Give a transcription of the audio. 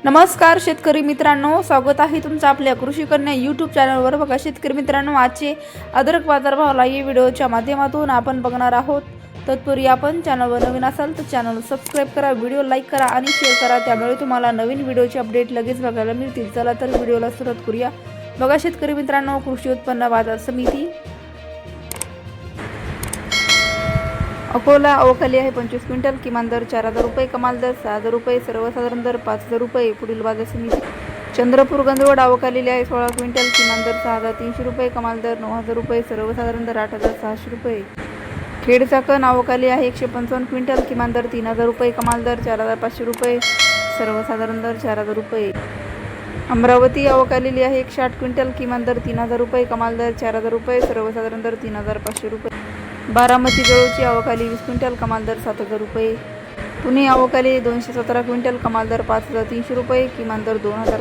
नमस्कार शेतकरी मित्रांनो, स्वागत आहे तुमचं आपल्या कृषी कन्या यूट्यूब चॅनलवर। बघा शेतकरी मित्रांनो, आजचे अद्रक बाजारभाव या व्हिडिओच्या माध्यमातून आपण बघणार आहोत। तत्पूर्वी आपण चॅनलवर नवीन असाल तर चॅनल सबस्क्राइब करा, व्हिडिओ लाईक करा आणि शेअर करा, त्यामुळे तुम्हाला नवीन व्हिडिओचे अपडेट लगेच बघायला मिळतील। चला तर व्हिडिओला सुरुवात करूया। बघा शेतकरी मित्रांनो, कृषी उत्पन्न बाजार समिती अकोला अवकाली आहे 25 क्विंटल, किमान दर 4000 रुपये, कमाल दर 6000 रुपये, सर्वसाधारण दर 5000 रुपये। पुढील बाजार समिती चंद्रपूर गंधवड अवकालेली आहे 16 क्विंटल, किमान दर 6300 रुपये, कमाल दर 9000 रुपये, सर्वसाधारण दर 8600 रुपये। खेड चाकण अवकाली आहे 155 क्विंटल, किमान दर 3000 रुपये, कमाल दर 4500 रुपये, सर्वसाधारण दर 4000 रुपये। अमरावती अवकालेली आहे 160 क्विंटल, किमान दर 3000 रुपये, कमाल दर 4000 रुपये, सर्वसाधारण दर 3500 रुपये। बारामती जळूची अवकाली 20 क्विंटल, कमाल दर 7000 रुपये। पुणे अवकाली 217 क्विंटल, कमाल दर 5300 रुपये, किमान दर 2000